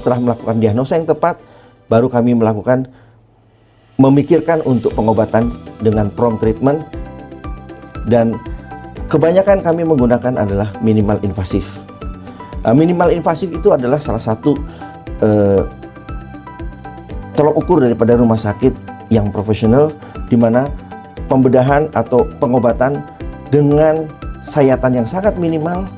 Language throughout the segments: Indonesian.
setelah melakukan diagnosa yang tepat, baru kami memikirkan untuk pengobatan dengan prompt treatment, dan kebanyakan kami menggunakan adalah minimal invasif. Minimal invasif itu adalah salah satu tolok ukur daripada rumah sakit yang profesional, di mana pembedahan atau pengobatan dengan sayatan yang sangat minimal.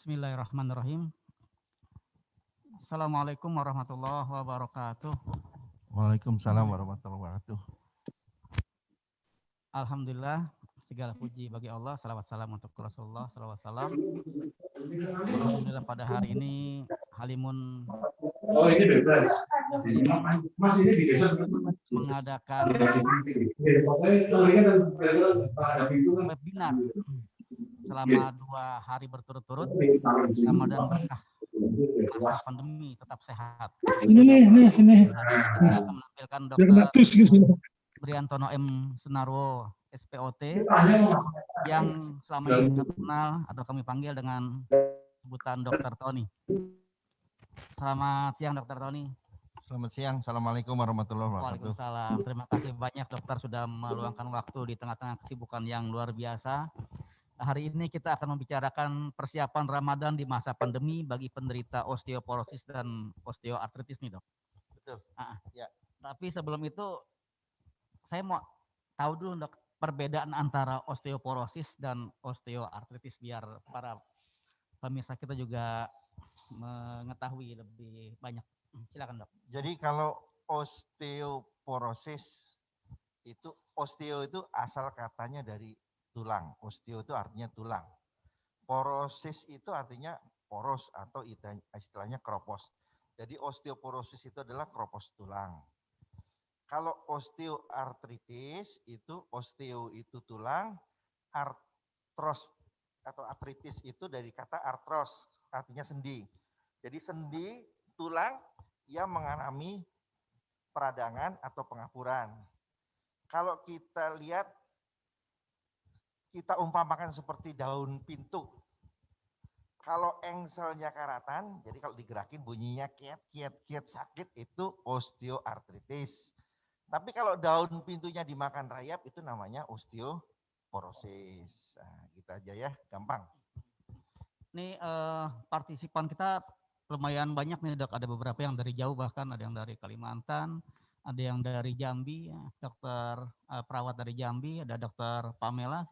Bismillahirrahmanirrahim. Assalamualaikum warahmatullahi wabarakatuh. Waalaikumsalam warahmatullahi wabarakatuh. Alhamdulillah, segala puji bagi Allah. Salawat salam untuk Rasulullah sallallahu alaihi wasallam. Alhamdulillah pada hari ini Halimun mengadakan webinar selama 2 hari berturut-turut Ramadan berkah masa pandemi tetap sehat. Sini. Hari ini kita akan menampilkan Dr. Briantono M. Sunarwo, SPOT, yang selama ini kita kenal atau kami panggil dengan sebutan Dr. Tony. Selamat siang Dr. Tony. Selamat siang. Assalamualaikum warahmatullahi wabarakatuh. Waalaikumsalam. Terima kasih banyak dokter sudah meluangkan waktu di tengah-tengah kesibukan yang luar biasa. Hari ini kita akan membicarakan persiapan Ramadan di masa pandemi bagi penderita osteoporosis dan osteoartritis nih dok. Betul. Ya. Tapi sebelum itu saya mau tahu dulu dok perbedaan antara osteoporosis dan osteoartritis biar para pemirsa kita juga mengetahui lebih banyak. Silakan dok. Jadi kalau osteoporosis itu, osteo itu asal katanya dari tulang. Osteo itu artinya tulang. Porosis itu artinya poros atau istilahnya kropos. Jadi osteoporosis itu adalah kropos tulang. Kalau osteoartritis itu, osteo itu tulang, artros atau artritis itu dari kata artros, artinya sendi. Jadi sendi tulang yang mengalami peradangan atau pengapuran. Kalau kita lihat, kita umpamakan seperti daun pintu. Kalau engselnya karatan, jadi kalau digerakin bunyinya kiat sakit, itu osteoartritis. Tapi kalau daun pintunya dimakan rayap, itu namanya osteoporosis. Nah, gitu aja ya, gampang. Nih partisipan kita lumayan banyak nih Dok, ada beberapa yang dari jauh bahkan ada yang dari Kalimantan, ada yang dari Jambi, ya, dokter perawat dari Jambi, ada dokter Pamela,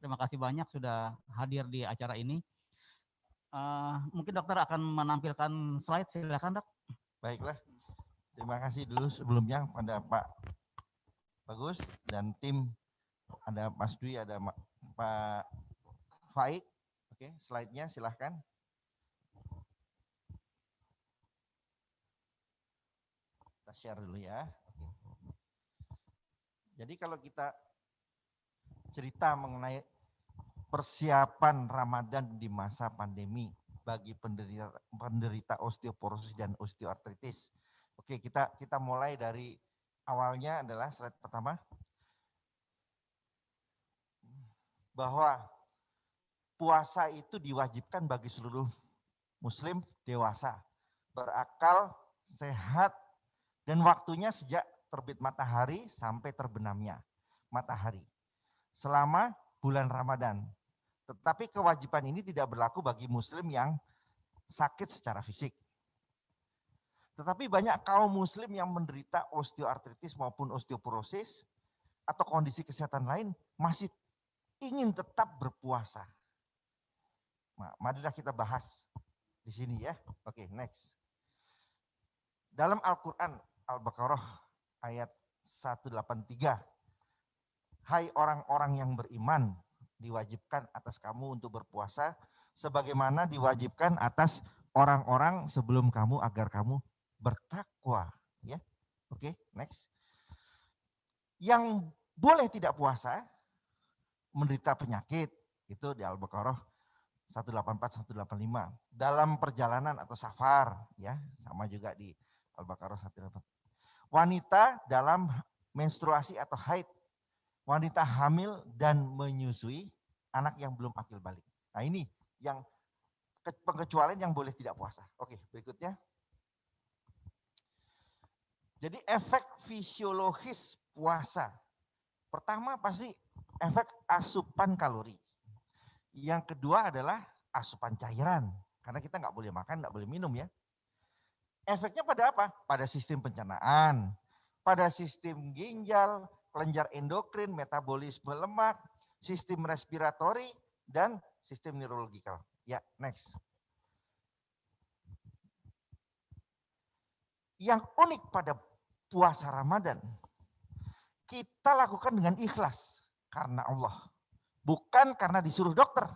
terima kasih banyak sudah hadir di acara ini. Mungkin dokter akan menampilkan slide, silakan Dok. Baiklah, terima kasih dulu sebelumnya pada Pak Bagus dan tim, ada Mas Dwi, ada Pak Faik. Oke, slide-nya silahkan. Kita share dulu ya. Jadi kalau kita cerita mengenai persiapan Ramadan di masa pandemi bagi penderita osteoporosis dan osteoartritis. Oke, kita mulai dari awalnya adalah slide pertama. Bahwa puasa itu diwajibkan bagi seluruh muslim dewasa, berakal, sehat, dan waktunya sejak terbit matahari sampai terbenamnya matahari selama bulan Ramadan. Tetapi kewajiban ini tidak berlaku bagi muslim yang sakit secara fisik. Tetapi banyak kaum muslim yang menderita osteoartritis maupun osteoporosis atau kondisi kesehatan lain masih ingin tetap berpuasa. Nah, marilah kita bahas di sini ya. Oke, next. Dalam Al-Quran Al-Baqarah ayat 183, hai orang-orang yang beriman, diwajibkan atas kamu untuk berpuasa sebagaimana diwajibkan atas orang-orang sebelum kamu agar kamu bertakwa. Ya, oke, next. Yang boleh tidak puasa, menderita penyakit, itu di Al-Baqarah 184, 185. Dalam perjalanan atau safar, ya, sama juga di Al-Baqarah 184. Wanita dalam menstruasi atau haid, wanita hamil dan menyusui, anak yang belum akil balik. Nah ini yang pengecualian yang boleh tidak puasa. Oke, berikutnya. Jadi efek fisiologis puasa. Pertama pasti efek asupan kalori. Yang kedua adalah asupan cairan. Karena kita nggak boleh makan, nggak boleh minum ya. Efeknya pada apa? Pada sistem pencernaan, pada sistem ginjal, kelenjar endokrin, metabolisme lemak, sistem respiratori, dan sistem neurologikal. Ya, next. Yang unik pada puasa Ramadan, kita lakukan dengan ikhlas karena Allah, bukan karena disuruh dokter.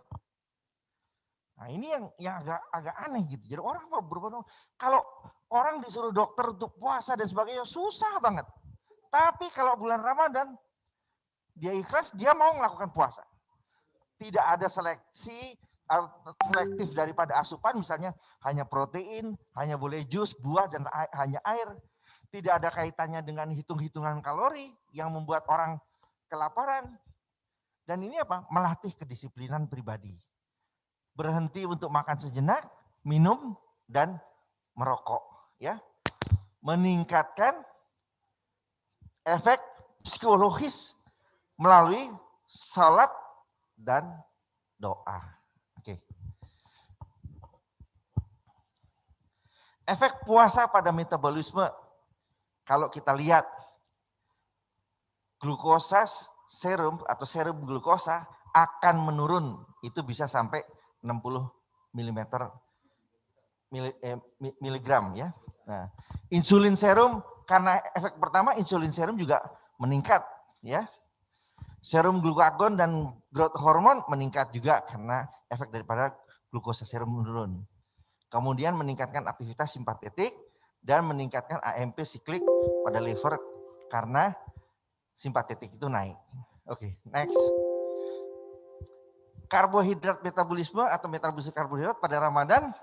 Nah ini yang agak aneh gitu. Jadi orang berbuat, kalau orang disuruh dokter untuk puasa dan sebagainya susah banget. Tapi kalau bulan Ramadan dia ikhlas, dia mau melakukan puasa. Tidak ada selektif daripada asupan, misalnya hanya protein, hanya boleh jus, buah, dan hanya air. Tidak ada kaitannya dengan hitung-hitungan kalori yang membuat orang kelaparan. Dan ini apa? Melatih kedisiplinan pribadi. Berhenti untuk makan sejenak, minum, dan merokok. Ya, meningkatkan efek psikologis melalui salat dan doa. Oke. Efek puasa pada metabolisme, kalau kita lihat glukosa serum atau serum glukosa akan menurun, itu bisa sampai 60 miligram ya. Nah, insulin serum, karena efek pertama insulin serum juga meningkat ya. Serum glukagon dan growth hormone meningkat juga karena efek daripada glukosa serum menurun. Kemudian meningkatkan aktivitas simpatetik dan meningkatkan AMP siklik pada liver karena simpatetik itu naik. Oke, next. Karbohidrat metabolisme atau metabolisme karbohidrat pada Ramadan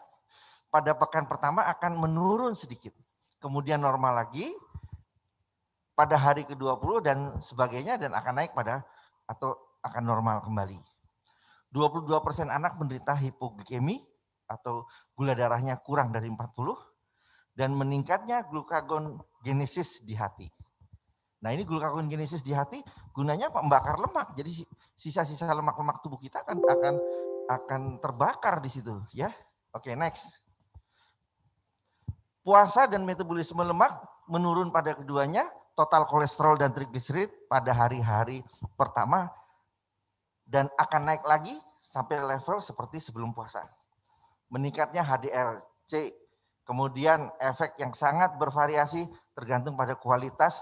pada pekan pertama akan menurun sedikit. Kemudian normal lagi pada hari ke-20 dan sebagainya, dan akan naik pada atau akan normal kembali. 22% anak menderita hipoglikemi atau gula darahnya kurang dari 40 dan meningkatnya glukagon genesis di hati. Nah ini glukagon genesis di hati gunanya apa? Membakar lemak. Jadi sisa-sisa lemak-lemak tubuh kita akan akan terbakar di situ ya. Oke, next. Puasa dan metabolisme lemak menurun pada keduanya, total kolesterol dan trigliserid pada hari-hari pertama dan akan naik lagi sampai level seperti sebelum puasa. Meningkatnya HDL-C, kemudian efek yang sangat bervariasi tergantung pada kualitas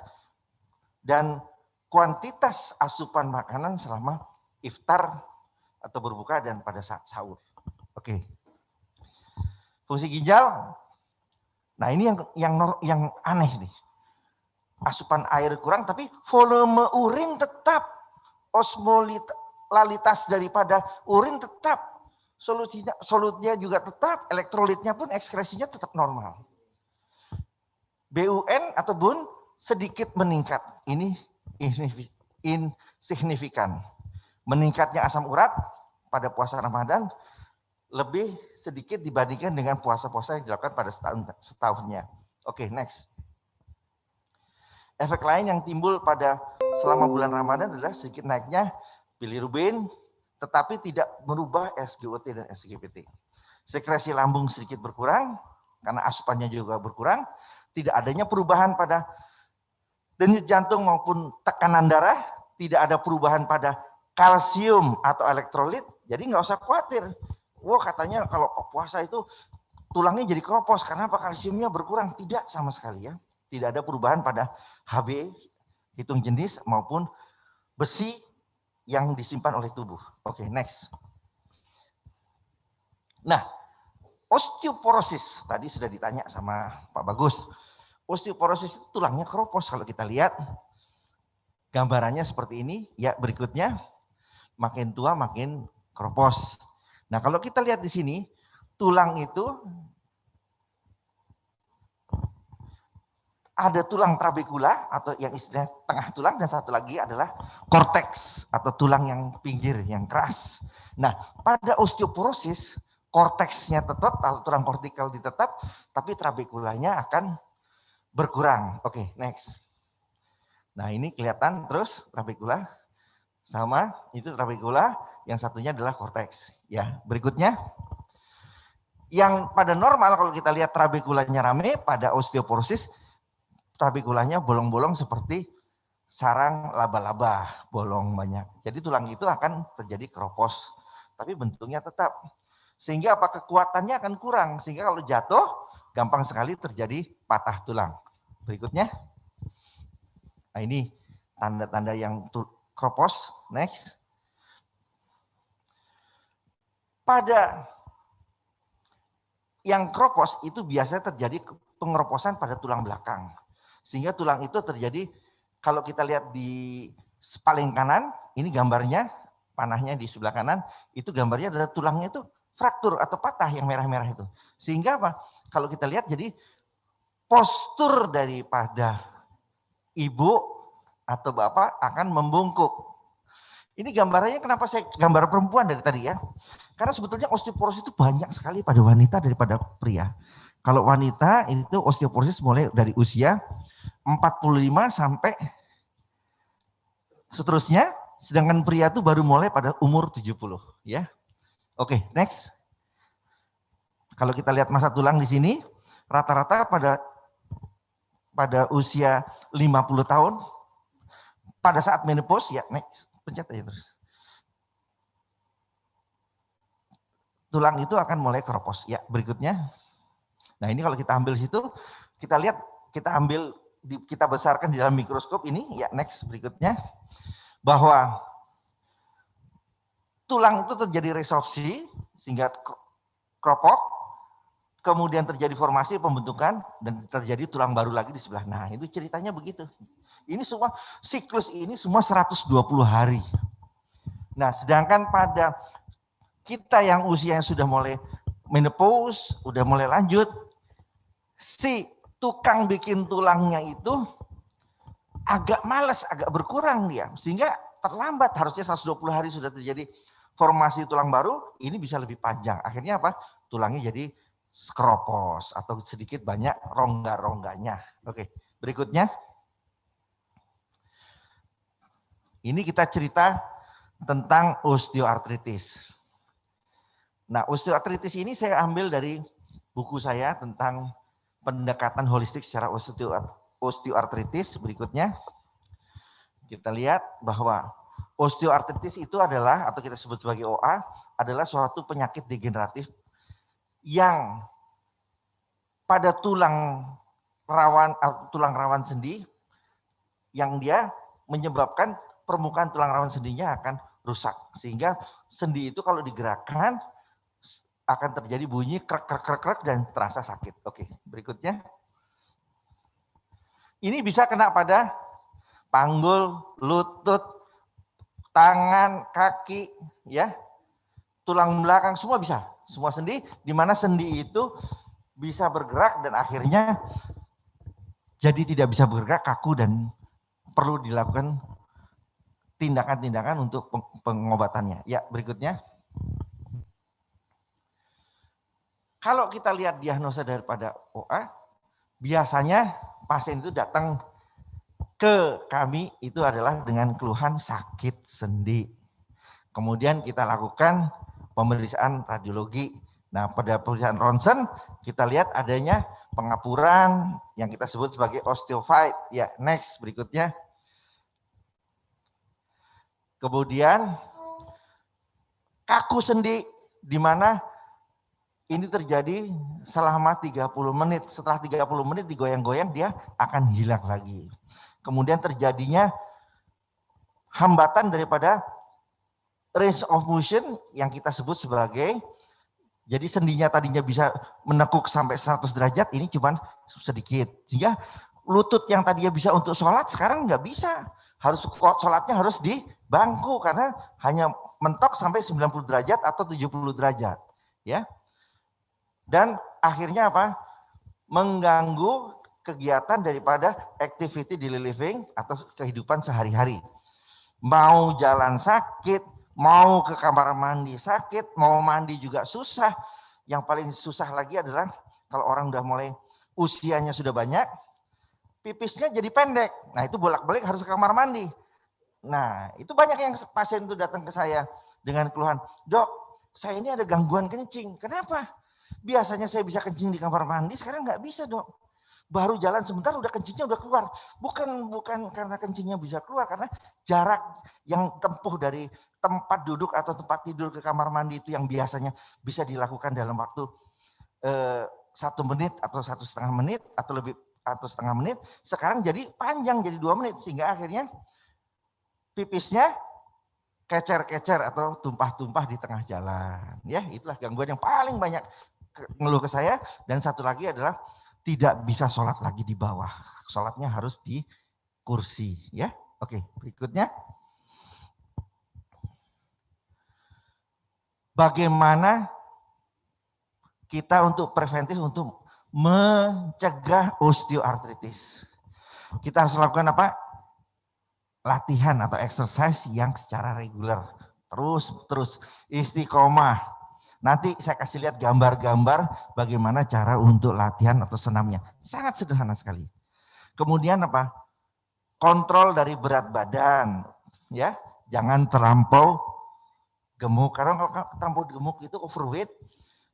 dan kuantitas asupan makanan selama iftar atau berbuka dan pada saat sahur. Oke. Fungsi ginjal. Nah, ini yang aneh nih. Asupan air kurang tapi volume urin tetap, osmolalitas daripada urin tetap, solutnya juga tetap, elektrolitnya pun ekskresinya tetap normal. BUN atau BUN sedikit meningkat. Ini insignifikan. Meningkatnya asam urat pada puasa Ramadan lebih sedikit dibandingkan dengan puasa-puasa yang dilakukan pada setahunnya. Oke, next. Efek lain yang timbul pada selama bulan Ramadan adalah sedikit naiknya bilirubin, tetapi tidak merubah SGOT dan SGPT. Sekresi lambung sedikit berkurang, karena asupannya juga berkurang. Tidak adanya perubahan pada denyut jantung maupun tekanan darah, tidak ada perubahan pada kalsium atau elektrolit, jadi nggak usah khawatir. Wah, katanya kalau puasa itu tulangnya jadi keropos, karena apa? Kalsiumnya berkurang. Tidak sama sekali ya. Tidak ada perubahan pada Hb, hitung jenis, maupun besi yang disimpan oleh tubuh. Oke, next. Nah, osteoporosis, tadi sudah ditanya sama Pak Bagus. Osteoporosis itu tulangnya keropos. Kalau kita lihat gambarannya seperti ini, ya berikutnya, makin tua makin keropos. Nah, kalau kita lihat di sini, tulang itu ada tulang trabekula atau yang istilahnya tengah tulang, dan satu lagi adalah korteks atau tulang yang pinggir yang keras. Nah, pada osteoporosis korteksnya tetap atau tulang kortikal ditetap, tapi trabekulanya akan berkurang. Oke, next. Nah, ini kelihatan terus trabekula sama itu trabekula, yang satunya adalah korteks. Ya, berikutnya. Yang pada normal kalau kita lihat trabekulanya rame, pada osteoporosis trabekulanya bolong-bolong seperti sarang laba-laba, bolong banyak. Jadi tulang itu akan terjadi keropos, tapi bentuknya tetap. Sehingga apa, kekuatannya akan kurang, sehingga kalau jatuh gampang sekali terjadi patah tulang. Berikutnya. Nah, ini tanda-tanda yang keropos. Next. Pada yang keropos itu biasanya terjadi pengeroposan pada tulang belakang. Sehingga tulang itu terjadi, kalau kita lihat di paling kanan, ini gambarnya, panahnya di sebelah kanan, itu gambarnya adalah tulangnya itu fraktur atau patah yang merah-merah itu. Sehingga apa? Kalau kita lihat jadi postur daripada ibu atau bapak akan membungkuk. Ini gambarannya kenapa saya gambar perempuan dari tadi ya. Karena sebetulnya osteoporosis itu banyak sekali pada wanita daripada pria. Kalau wanita itu osteoporosis mulai dari usia 45 sampai seterusnya, sedangkan pria itu baru mulai pada umur 70 ya. Oke, next. Kalau kita lihat masa tulang di sini, rata-rata pada usia 50 tahun pada saat menopause ya, next, pencet aja terus. Tulang itu akan mulai keropos. Ya, berikutnya. Nah, ini kalau kita ambil situ, kita lihat, kita besarkan di dalam mikroskop ini, ya next berikutnya, bahwa tulang itu terjadi resorpsi sehingga keropok, kemudian terjadi formasi pembentukan dan terjadi tulang baru lagi di sebelah. Nah, itu ceritanya begitu. Ini semua siklus ini semua 120 hari. Nah, sedangkan pada kita yang usianya sudah mulai menopause, udah mulai lanjut, si tukang bikin tulangnya itu agak malas, agak berkurang dia. Sehingga terlambat, harusnya 120 hari sudah terjadi formasi tulang baru, ini bisa lebih panjang. Akhirnya apa? Tulangnya jadi keropos atau sedikit banyak rongga-rongganya. Oke, berikutnya. Ini kita cerita tentang osteoartritis. Nah, osteoartritis ini saya ambil dari buku saya tentang pendekatan holistik secara osteoartritis. Berikutnya kita lihat bahwa osteoartritis itu adalah, atau kita sebut sebagai OA, adalah suatu penyakit degeneratif yang pada tulang rawan sendi, yang dia menyebabkan permukaan tulang rawan sendinya akan rusak. Sehingga sendi itu kalau digerakkan akan terjadi bunyi krek krek krek krek dan terasa sakit. Oke, berikutnya. Ini bisa kena pada panggul, lutut, tangan, kaki, ya, tulang belakang, semua bisa, semua sendi, di mana sendi itu bisa bergerak dan akhirnya jadi tidak bisa bergerak, kaku, dan perlu dilakukan tindakan-tindakan untuk pengobatannya. Ya, berikutnya. Kalau kita lihat diagnosa daripada OA, biasanya pasien itu datang ke kami itu adalah dengan keluhan sakit sendi. Kemudian kita lakukan pemeriksaan radiologi. Nah, pada pemeriksaan ronsen kita lihat adanya pengapuran yang kita sebut sebagai osteophyte. Ya, next berikutnya. Kemudian kaku sendi, di mana ini terjadi selama 30 menit. Setelah 30 menit digoyang-goyang dia akan hilang lagi. Kemudian terjadinya hambatan daripada range of motion yang kita sebut sebagai, jadi sendinya tadinya bisa menekuk sampai 100 derajat, ini cuma sedikit. Sehingga lutut yang tadinya bisa untuk sholat sekarang nggak bisa. Sholatnya harus di bangku karena hanya mentok sampai 90 derajat atau 70 derajat. Ya. Dan akhirnya apa? Mengganggu kegiatan daripada activity daily living atau kehidupan sehari-hari. Mau jalan sakit, mau ke kamar mandi sakit, mau mandi juga susah. Yang paling susah lagi adalah kalau orang udah mulai usianya sudah banyak, pipisnya jadi pendek. Nah, itu bolak-balik harus ke kamar mandi. Nah, itu banyak yang pasien itu datang ke saya dengan keluhan, "Dok, saya ini ada gangguan kencing." Kenapa? Biasanya saya bisa kencing di kamar mandi, sekarang nggak bisa, Dok. Baru jalan sebentar udah kencingnya udah keluar. Bukan karena kencingnya bisa keluar, karena jarak yang tempuh dari tempat duduk atau tempat tidur ke kamar mandi itu yang biasanya bisa dilakukan dalam waktu 1 menit atau 1,5 menit atau lebih atau setengah menit, sekarang jadi panjang jadi 2 menit, sehingga akhirnya pipisnya kecer-kecer atau tumpah-tumpah di tengah jalan. Ya, itulah gangguan yang paling banyak ngeluh ke saya. Dan satu lagi adalah tidak bisa sholat lagi di bawah. Sholatnya harus di kursi. Ya, oke. Berikutnya. Bagaimana kita untuk preventif untuk mencegah osteoartritis? Kita harus lakukan apa? Latihan atau exercise yang secara reguler. Terus istiqomah. Nanti saya kasih lihat gambar-gambar bagaimana cara untuk latihan atau senamnya. Sangat sederhana sekali. Kemudian apa? Kontrol dari berat badan, ya. Jangan terlampau gemuk. Karena kalau terlampau gemuk itu overweight,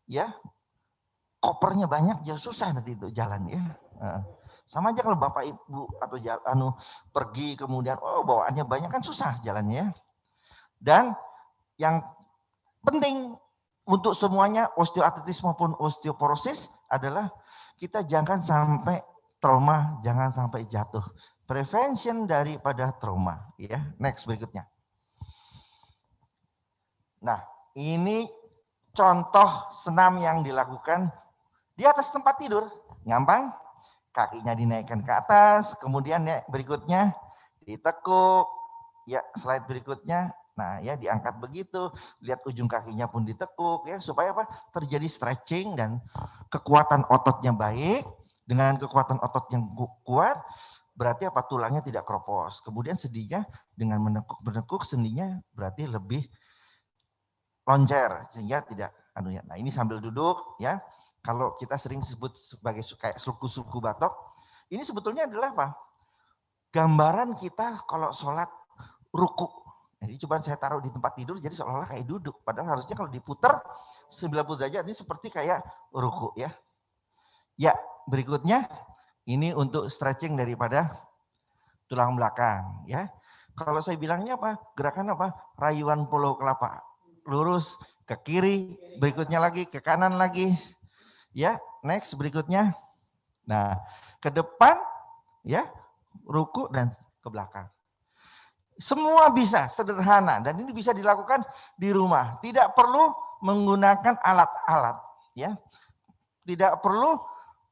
ya. Kopernya banyak, ya susah nanti itu jalan, ya. Sama aja kalau bapak ibu atau pergi kemudian bawaannya banyak kan susah jalannya. Dan yang penting untuk semuanya, osteoartritis maupun osteoporosis, adalah kita jangan sampai trauma, jangan sampai jatuh. Prevention daripada trauma. Ya, next berikutnya. Nah, ini contoh senam yang dilakukan di atas tempat tidur. Gampang, kakinya dinaikkan ke atas, kemudian ya berikutnya ditekuk. Ya, slide berikutnya. Nah, ya diangkat begitu, lihat ujung kakinya pun ditekuk, ya supaya apa? Terjadi stretching dan kekuatan ototnya baik. Dengan kekuatan otot yang kuat, berarti apa? Tulangnya tidak kropos. Kemudian sendinya dengan menekuk sendinya berarti lebih loncer sehingga tidak anunya. Nah, ini sambil duduk, ya. Kalau kita sering sebut sebagai kayak suku batok, ini sebetulnya adalah apa? Gambaran kita kalau sholat ruku. Jadi coba saya taruh di tempat tidur jadi seolah-olah kayak duduk. Padahal harusnya kalau diputer 90 derajat ini seperti kayak ruku ya. Ya, berikutnya ini untuk stretching daripada tulang belakang ya. Kalau saya bilangnya apa? Gerakan apa? Rayuan pulau kelapa. Lurus ke kiri, berikutnya lagi ke kanan lagi. Ya, next berikutnya. Nah, ke depan ya, ruku dan ke belakang. Semua bisa, sederhana, dan ini bisa dilakukan di rumah. Tidak perlu menggunakan alat-alat ya. Tidak perlu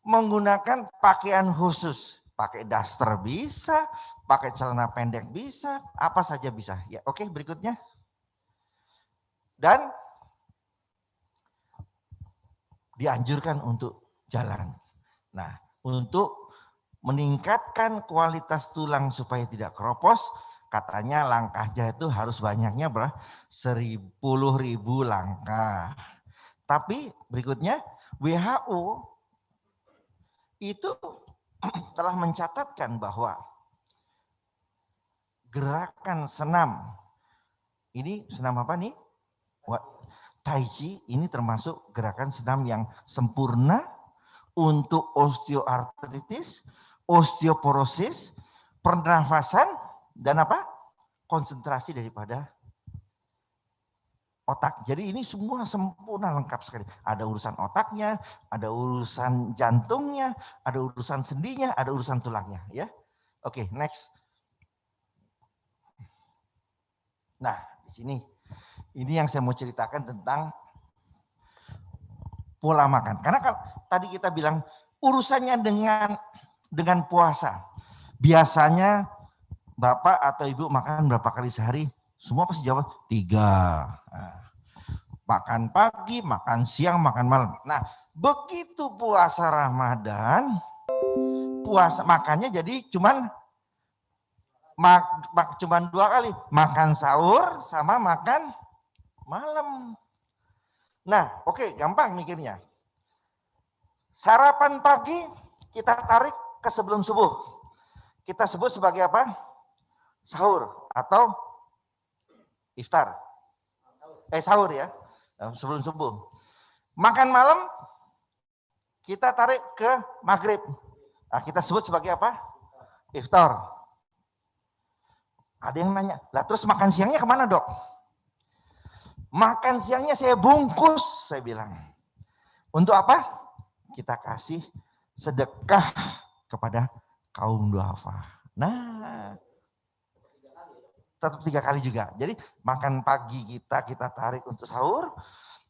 menggunakan pakaian khusus. Pakai daster bisa, pakai celana pendek bisa, apa saja bisa. Ya, oke, berikutnya. Dan dianjurkan untuk jalan. Nah, untuk meningkatkan kualitas tulang supaya tidak keropos, katanya langkahnya itu harus banyaknya berapa? 10.000 langkah. Tapi berikutnya WHO itu telah mencatatkan bahwa gerakan senam, ini senam apa nih? Tai Chi ini termasuk gerakan senam yang sempurna untuk osteoartritis, osteoporosis, pernafasan, dan apa? Konsentrasi daripada otak. Jadi ini semua sempurna, lengkap sekali. Ada urusan otaknya, ada urusan jantungnya, ada urusan sendinya, ada urusan tulangnya. Ya, oke, next. Nah, di sini ini yang saya mau ceritakan tentang pola makan. Karena kalau tadi kita bilang urusannya dengan puasa. Biasanya Bapak atau Ibu makan berapa kali sehari? Semua pasti jawab 3. Nah, makan pagi, makan siang, makan malam. Nah, begitu puasa Ramadan, puasa makannya jadi cuman 2 kali. Makan sahur sama makan malam. Nah, oke, gampang mikirnya. Sarapan pagi kita tarik ke sebelum subuh. Kita sebut sebagai apa? Sahur atau iftar. Sahur ya, sebelum subuh. Makan malam kita tarik ke maghrib. Nah, kita sebut sebagai apa? Iftar. Ada yang nanya, lah terus makan siangnya kemana dok? Makan siangnya saya bungkus, saya bilang. Untuk apa? Kita kasih sedekah kepada kaum duafa. Nah, tetap 3 kali juga. Jadi makan pagi kita tarik untuk sahur,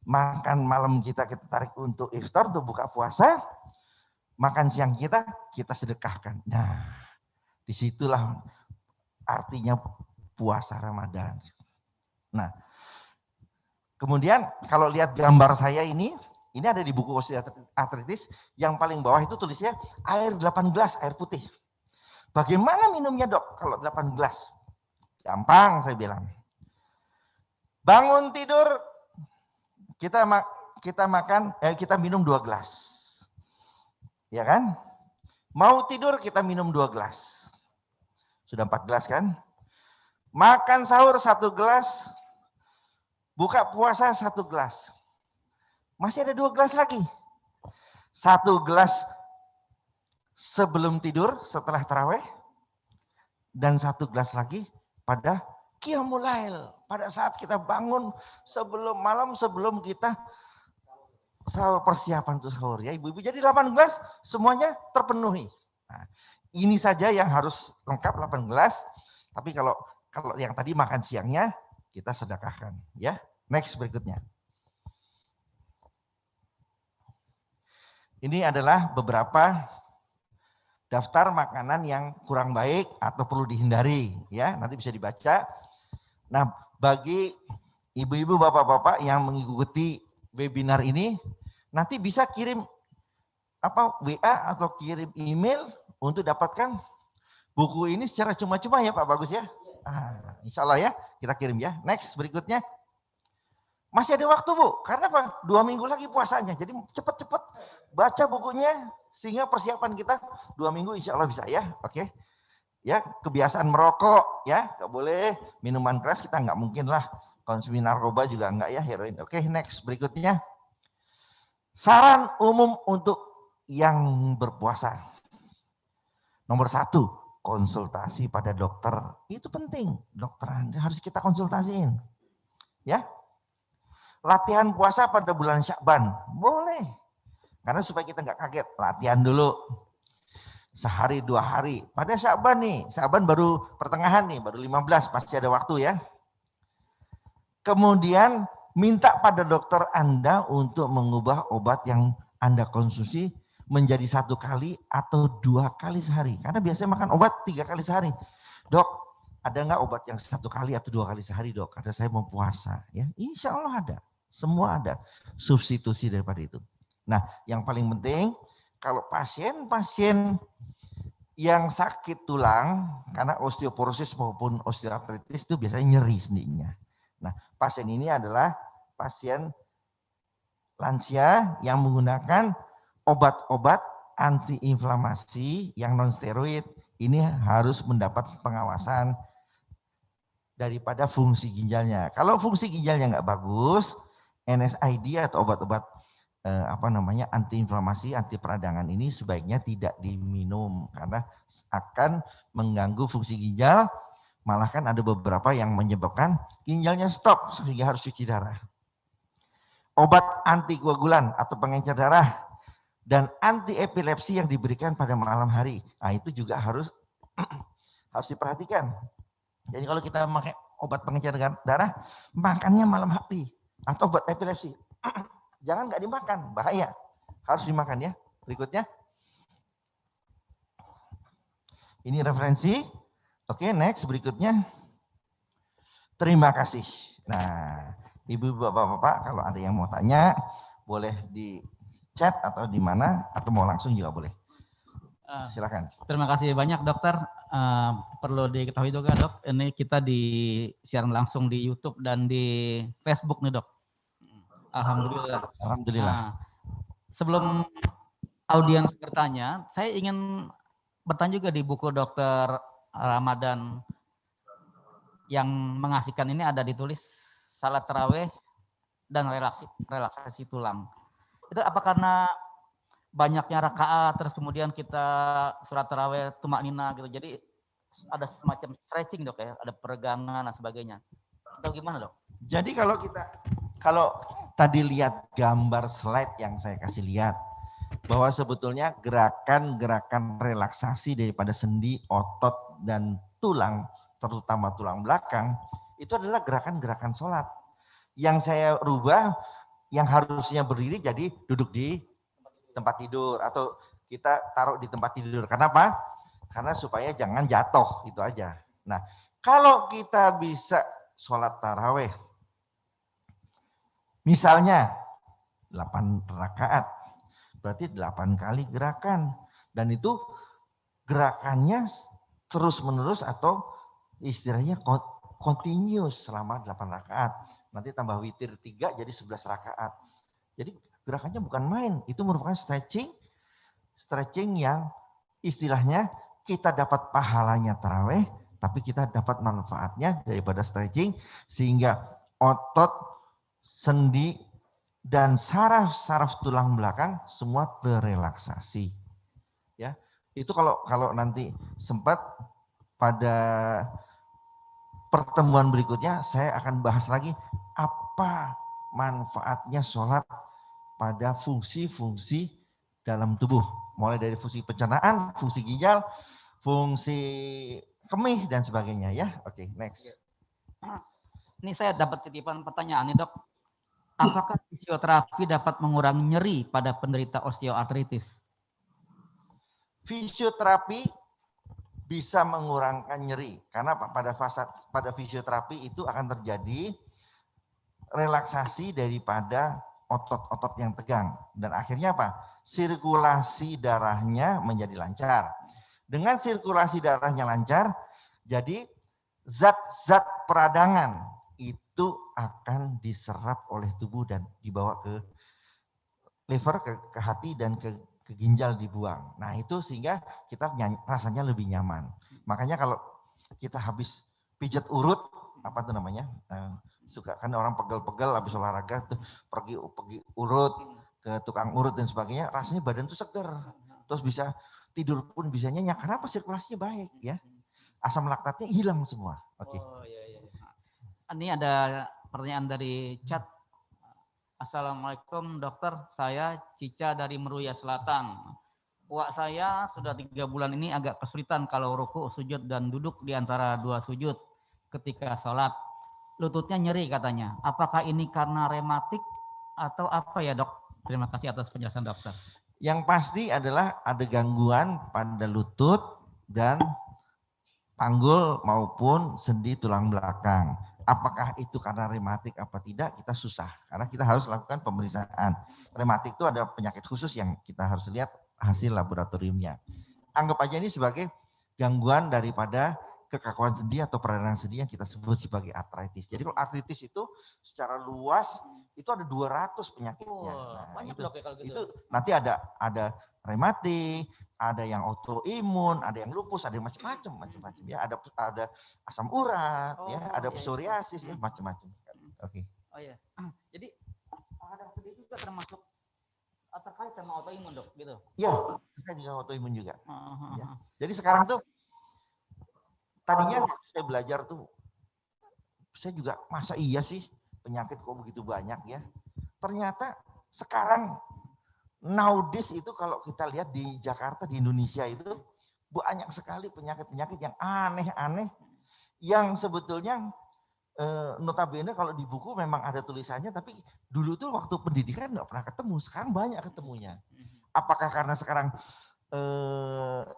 makan malam kita tarik untuk iftar, untuk buka puasa, makan siang kita sedekahkan. Nah, disitulah artinya puasa Ramadan. Nah, kemudian kalau lihat gambar saya ini ada di buku osteoartritis, yang paling bawah itu tulisnya air 8 gelas, air putih. Bagaimana minumnya dok kalau 8 gelas? Gampang saya bilang. Bangun tidur kita minum 2 gelas. Ya kan? Mau tidur kita minum 2 gelas. Sudah 4 gelas kan? Makan sahur 1 gelas. Buka puasa 1 gelas. Masih ada 2 gelas lagi. 1 gelas sebelum tidur setelah taraweh. Dan 1 gelas lagi pada qiyamul lail, pada saat kita bangun sebelum malam, sebelum kita sahur, persiapan untuk sahur ya ibu-ibu. Jadi 8 gelas semuanya terpenuhi. Nah, ini saja yang harus lengkap 8 gelas. Tapi kalau yang tadi makan siangnya kita sedekahkan ya. Next berikutnya. Ini adalah beberapa daftar makanan yang kurang baik atau perlu dihindari ya, nanti bisa dibaca. Nah, bagi ibu-ibu, bapak-bapak yang mengikuti webinar ini, nanti bisa kirim WA atau kirim email untuk dapatkan buku ini secara cuma-cuma ya Pak Bagus ya. Insya Allah ya, kita kirim ya. Next berikutnya. Masih ada waktu Bu, karena apa? 2 minggu lagi puasanya, jadi cepat-cepat baca bukunya sehingga persiapan kita 2 minggu insya Allah bisa ya. Oke. Ya, kebiasaan merokok ya, nggak boleh. Minuman keras kita nggak mungkin lah. Konsumsi narkoba juga nggak ya, heroin. Oke, next berikutnya. Saran umum untuk yang berpuasa. Nomor 1, konsultasi pada dokter. Itu penting. Dokter Anda harus kita konsultasiin. Ya. Latihan puasa pada bulan Syakban. Boleh. Karena supaya kita nggak kaget. Latihan dulu. Sehari 2 hari. Pada Syakban nih. Syakban baru pertengahan nih. Baru 15. Pasti ada waktu ya. Kemudian minta pada dokter Anda untuk mengubah obat yang Anda konsumsi menjadi 1 kali atau 2 kali sehari. Karena biasanya makan obat 3 kali sehari. Dok, ada nggak obat yang 1 kali atau 2 kali sehari dok? Karena saya mau puasa. Ya, insya Allah ada. Semua ada. Substitusi daripada itu. Nah, yang paling penting kalau pasien-pasien yang sakit tulang karena osteoporosis maupun osteoartritis itu biasanya nyeri sendinya. Nah, pasien ini adalah pasien lansia yang menggunakan obat-obat antiinflamasi yang non steroid. Ini harus mendapat pengawasan daripada fungsi ginjalnya. Kalau fungsi ginjalnya nggak bagus, NSAID atau obat-obat antiinflamasi, anti peradangan ini sebaiknya tidak diminum karena akan mengganggu fungsi ginjal. Malah kan ada beberapa yang menyebabkan ginjalnya stop sehingga harus cuci darah. Obat antikoagulan atau pengencer darah dan anti epilepsi yang diberikan pada malam hari. Nah, itu juga harus diperhatikan. Jadi kalau kita pakai obat pengencer darah, makannya malam hari atau obat epilepsi. Jangan nggak dimakan, bahaya. Harus dimakan ya. Berikutnya. Ini referensi. Oke, next berikutnya. Terima kasih. Nah, ibu, bapak-bapak, kalau ada yang mau tanya, boleh di chat atau di mana, atau mau langsung juga boleh. Silakan. Terima kasih banyak dokter. Perlu diketahui juga dok, ini kita siaran langsung di YouTube dan di Facebook nih dok. Alhamdulillah. Alhamdulillah. Nah, sebelum audiens bertanya, saya ingin bertanya juga di buku dokter Ramadan yang mengasihkan ini ada ditulis salat tarawih dan relaksasi tulang. Itu apa karena banyaknya rakaat terus kemudian kita salat tarawih tumak nina gitu. Jadi ada semacam stretching dok ya, ada peregangan dan sebagainya. Atau gimana dok? Jadi kalau tadi lihat gambar slide yang saya kasih lihat bahwa sebetulnya gerakan-gerakan relaksasi daripada sendi, otot dan tulang, terutama tulang belakang, itu adalah gerakan-gerakan sholat. Yang saya rubah, yang harusnya berdiri jadi duduk di tempat tidur atau kita taruh di tempat tidur. Kenapa? Karena supaya jangan jatuh, itu aja. Nah, kalau kita bisa sholat taraweh, misalnya 8 rakaat, berarti 8 kali gerakan. Dan itu gerakannya terus-menerus atau istilahnya continuous selama 8 rakaat. Nanti tambah witir 3 jadi 11 rakaat. Jadi gerakannya bukan main, itu merupakan stretching yang istilahnya kita dapat pahalanya taraweh, tapi kita dapat manfaatnya daripada stretching sehingga otot, sendi, dan saraf-saraf tulang belakang semua terrelaksasi. Ya, itu kalau nanti sempat pada pertemuan berikutnya saya akan bahas lagi apa manfaatnya sholat pada fungsi-fungsi dalam tubuh, mulai dari fungsi pencernaan, fungsi ginjal, fungsi kemih dan sebagainya ya. Oke, next. Ini saya dapat titipan pertanyaan nih dok. Apakah fisioterapi dapat mengurangi nyeri pada penderita osteoartritis? Fisioterapi bisa mengurangkan nyeri karena pada fisioterapi itu akan terjadi relaksasi daripada otot-otot yang tegang dan akhirnya apa? Sirkulasi darahnya menjadi lancar. Dengan sirkulasi darahnya lancar, jadi zat-zat peradangan itu akan diserap oleh tubuh dan dibawa ke liver, ke hati dan ke ginjal dibuang. Nah itu sehingga kita rasanya lebih nyaman. Makanya kalau kita habis pijat urut, apa tuh namanya? Suka kan orang pegel-pegel habis olahraga tuh pergi urut ke tukang urut dan sebagainya, rasanya badan tuh seger. Terus bisa tidur pun bisa nyenyak karena apa? Sirkulasinya baik ya. Asam laktatnya hilang semua. Oke. Oh iya iya. Ini ada pertanyaan dari chat. Assalamualaikum dokter, saya Cica dari Meruya Selatan. Wak saya sudah 3 bulan ini agak kesulitan kalau ruku, sujud, dan duduk di antara 2 sujud ketika sholat. Lututnya nyeri katanya. Apakah ini karena rematik atau apa ya dok? Terima kasih atas penjelasan dokter. Yang pasti adalah ada gangguan pada lutut dan panggul maupun sendi tulang belakang. Apakah itu karena rematik apa tidak, kita susah. Karena kita harus lakukan pemeriksaan. Rematik itu ada penyakit khusus yang kita harus lihat hasil laboratoriumnya. Anggap aja ini sebagai gangguan daripada kekakuan sendi atau peradangan sendi yang kita sebut sebagai artritis. Jadi kalau artritis itu secara luas itu ada 200 penyakitnya. Nah, banyak itu, dok ya kalau gitu. itu nanti ada rematik, ada yang autoimun, ada yang lupus, ada yang macam-macam ya. Ada asam urat, ya, ada psoriasis, ya, macam-macam. Oke. Oh iya. Jadi radang sendi juga termasuk terkait sama autoimun dok, gitu? Ya, terkait dengan autoimun juga. Ya. Uh-huh. Jadi sekarang tuh tadinya waktu saya belajar tuh, saya juga masa iya sih penyakit kok begitu banyak ya. Ternyata sekarang nowadays itu kalau kita lihat di Jakarta, di Indonesia itu banyak sekali penyakit-penyakit yang aneh-aneh yang sebetulnya notabene kalau di buku memang ada tulisannya, tapi dulu tuh waktu pendidikan nggak pernah ketemu, sekarang banyak ketemunya. Apakah karena sekarang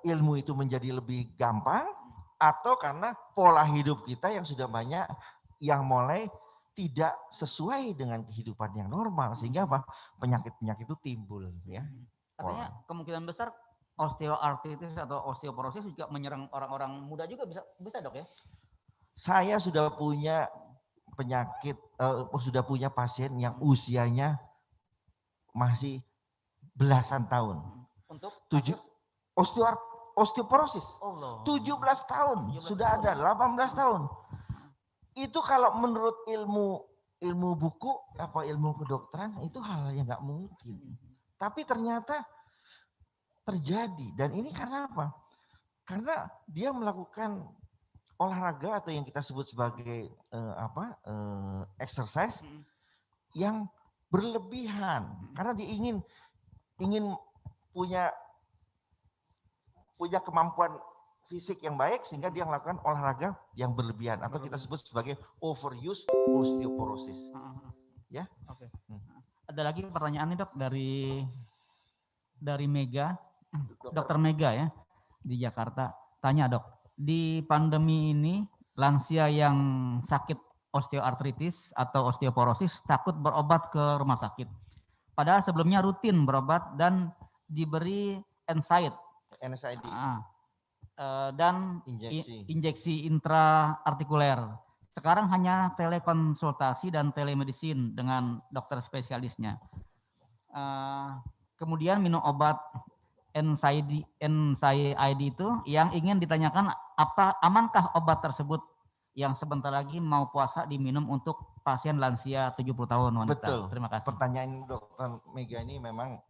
ilmu itu menjadi lebih gampang, atau karena pola hidup kita yang sudah banyak yang mulai tidak sesuai dengan kehidupan yang normal, sehingga apa, penyakit-penyakit itu timbul ya. Artinya kemungkinan besar osteoartritis atau osteoporosis juga menyerang orang-orang muda juga bisa dok ya? Saya sudah punya penyakit, sudah punya pasien yang usianya masih belasan tahun. Untuk 7 osteoporosis. Allah. 17 tahun, 17 sudah tahun. ada 18 tahun. Itu kalau menurut ilmu buku apa ilmu kedokteran itu hal yang nggak mungkin. Tapi ternyata terjadi, dan ini karena apa? Karena dia melakukan olahraga atau yang kita sebut sebagai exercise yang berlebihan, karena dia ingin punya kemampuan fisik yang baik sehingga dia melakukan olahraga yang berlebihan atau kita sebut sebagai overuse osteoporosis. Ya. Oke. Ada lagi pertanyaan nih dok dari Mega, Dokter Mega ya di Jakarta. Tanya dok, di pandemi ini lansia yang sakit osteoartritis atau osteoporosis takut berobat ke rumah sakit. Padahal sebelumnya rutin berobat dan diberi NSAID. Dan injeksi intraartikuler. Sekarang hanya telekonsultasi dan telemedicine dengan dokter spesialisnya. Kemudian minum obat NSAID itu yang ingin ditanyakan amankah obat tersebut yang sebentar lagi mau puasa diminum untuk pasien lansia 70 tahun wanita. Betul. Terima kasih. Pertanyaan Dokter Mega ini memang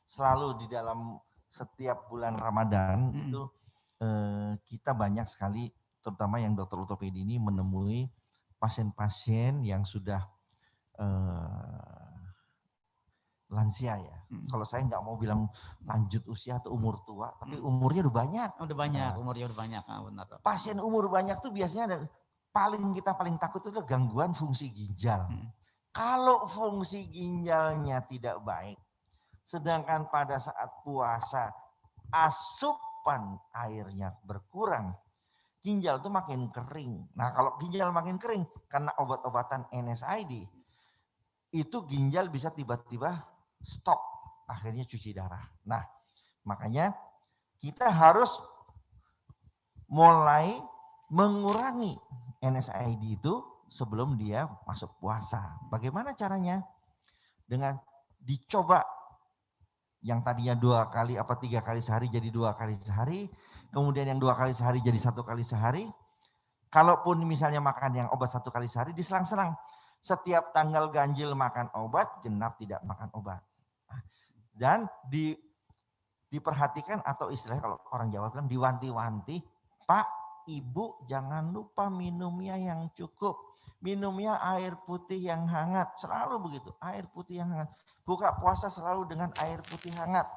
selalu di dalam setiap bulan Ramadan itu kita banyak sekali, terutama yang dokter ortopedi ini menemui pasien-pasien yang sudah lansia ya. Kalau saya nggak mau bilang lanjut usia atau umur tua, tapi umurnya udah banyak. Umurnya udah banyak. Benar. Pasien umur banyak tuh biasanya ada kita paling takut itu adalah gangguan fungsi ginjal. Kalau fungsi ginjalnya tidak baik, sedangkan pada saat puasa asupan airnya berkurang, ginjal itu makin kering. Nah, kalau ginjal makin kering karena obat-obatan NSAID, itu ginjal bisa tiba-tiba stop, akhirnya cuci darah. Nah, makanya kita harus mulai mengurangi NSAID itu sebelum dia masuk puasa. Bagaimana caranya? Dengan dicoba yang tadinya 2 kali 3 kali sehari jadi 2 kali sehari, kemudian yang 2 kali sehari jadi 1 kali sehari. Kalaupun misalnya makan yang obat 1 kali sehari, diselang-selang. Setiap tanggal ganjil makan obat, genap tidak makan obat. Dan diperhatikan atau istilahnya kalau orang Jawa bilang diwanti-wanti, Pak, Ibu jangan lupa minumnya yang cukup. Minumnya air putih yang hangat, selalu begitu, air putih yang hangat. Buka puasa selalu dengan air putih hangat.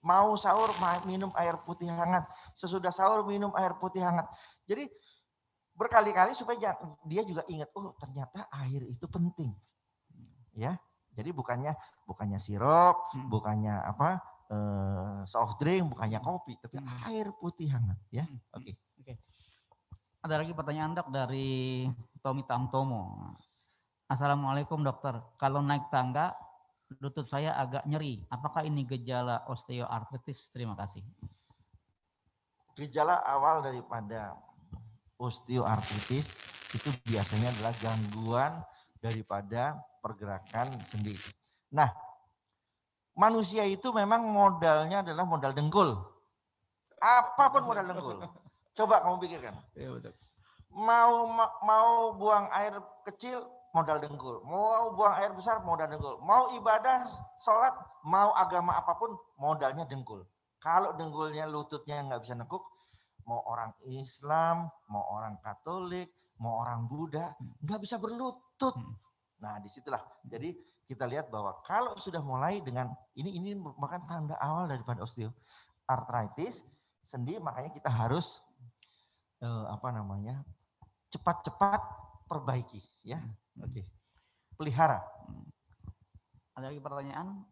Mau sahur minum air putih hangat. Sesudah sahur minum air putih hangat. Jadi berkali-kali supaya dia juga ingat, oh ternyata air itu penting. Ya. Jadi bukannya sirup, bukannya apa? Soft drink, bukannya kopi, tapi air putih hangat ya. Oke. Ada lagi pertanyaan Dok dari Tommy Tamtomo. Assalamualaikum dokter. Kalau naik tangga lutut saya agak nyeri. Apakah ini gejala osteoartritis? Terima kasih. Gejala awal daripada osteoartritis itu biasanya adalah gangguan daripada pergerakan sendi. Nah, manusia itu memang modalnya adalah modal dengkul. Apapun modal dengkul. Coba kamu pikirkan. Mau buang air kecil modal dengkul. Mau buang air besar modal dengkul. Mau ibadah, sholat, mau agama apapun modalnya dengkul. Kalau dengkulnya lututnya nggak bisa nekuk, mau orang Islam, mau orang Katolik, mau orang Buddha, nggak bisa berlutut. Nah, disitulah. Jadi kita lihat bahwa kalau sudah mulai dengan ini merupakan tanda awal daripada osteoartritis sendi, makanya kita harus cepat-cepat perbaiki, ya. Oke. Pelihara. Ada lagi pertanyaan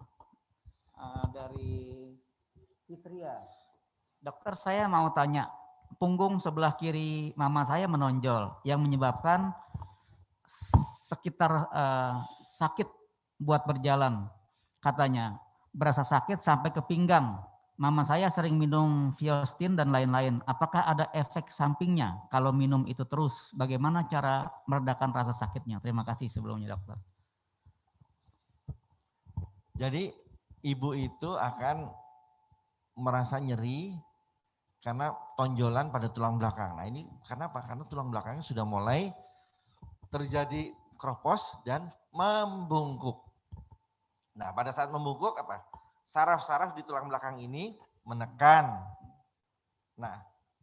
dari Fitria. Dokter, saya mau tanya, punggung sebelah kiri mama saya menonjol yang menyebabkan sekitar sakit buat berjalan. Katanya berasa sakit sampai ke pinggang. Mama saya sering minum Viostin dan lain-lain. Apakah ada efek sampingnya kalau minum itu terus? Bagaimana cara meredakan rasa sakitnya? Terima kasih sebelumnya dokter. Jadi ibu itu akan merasa nyeri karena tonjolan pada tulang belakang. Nah ini karena apa? Karena tulang belakangnya sudah mulai terjadi kropos dan membungkuk. Nah pada saat membungkuk apa? Saraf-saraf di tulang belakang ini menekan. Nah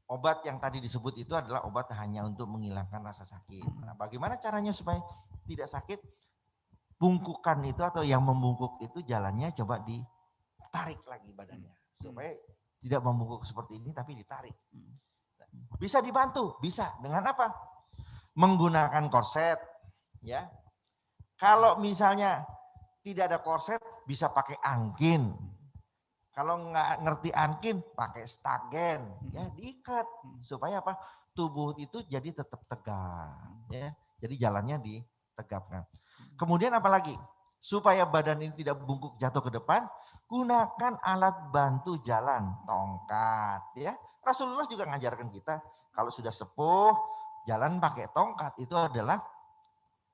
obat yang tadi disebut itu adalah obat hanya untuk menghilangkan rasa sakit. Nah bagaimana caranya supaya tidak sakit? Bungkukan itu atau yang membungkuk itu jalannya coba ditarik lagi badannya. Supaya tidak membungkuk seperti ini tapi ditarik. Bisa dibantu, bisa. Dengan apa? Menggunakan korset. Ya. Kalau misalnya tidak ada korset, bisa pakai angkin. Kalau nggak ngerti angkin, pakai stagen. Ya, diikat. Supaya apa? Tubuh itu jadi tetap tegak. Ya. Jadi jalannya ditegapkan. Kemudian apalagi? Supaya badan ini tidak bungkuk jatuh ke depan, gunakan alat bantu jalan, tongkat. Ya. Rasulullah juga ngajarkan kita, kalau sudah sepuh, jalan pakai tongkat. Itu adalah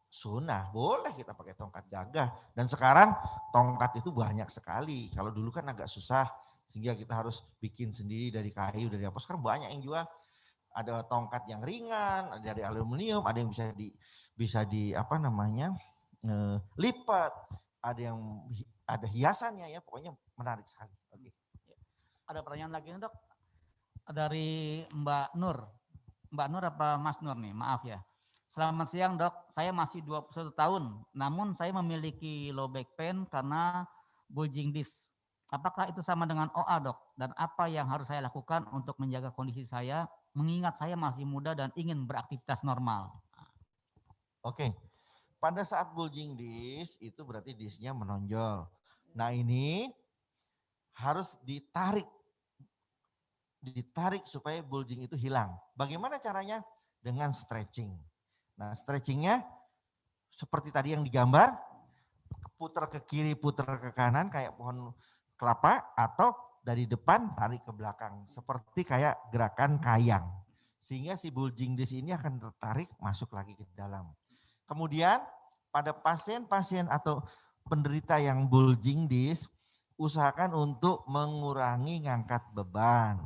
sunnah, boleh kita pakai tongkat gagah. Dan sekarang tongkat itu banyak sekali. Kalau dulu kan agak susah, sehingga kita harus bikin sendiri dari kayu, dari apa. Sekarang banyak yang jual. Ada tongkat yang ringan, ada dari aluminium, ada yang bisa di apa namanya lipat, ada hiasannya ya, pokoknya menarik sekali. Oke. Ada pertanyaan lagi nih dok, dari Mbak Nur. Mbak Nur apa Mas Nur nih, maaf ya. Selamat siang dok, saya masih 21 tahun, namun saya memiliki low back pain karena bulging disc. Apakah itu sama dengan OA dok? Dan apa yang harus saya lakukan untuk menjaga kondisi saya, mengingat saya masih muda dan ingin beraktivitas normal? Oke, pada saat bulging disc itu berarti discnya menonjol. Nah ini harus ditarik supaya bulging itu hilang. Bagaimana caranya? Dengan stretching. Nah stretchingnya seperti tadi yang digambar, putar ke kiri, putar ke kanan kayak pohon kelapa, atau dari depan tarik ke belakang seperti kayak gerakan kayang. Sehingga si bulging disc ini akan tertarik masuk lagi ke dalam. Kemudian pada pasien-pasien atau penderita yang bulging disc, usahakan untuk mengurangi ngangkat beban.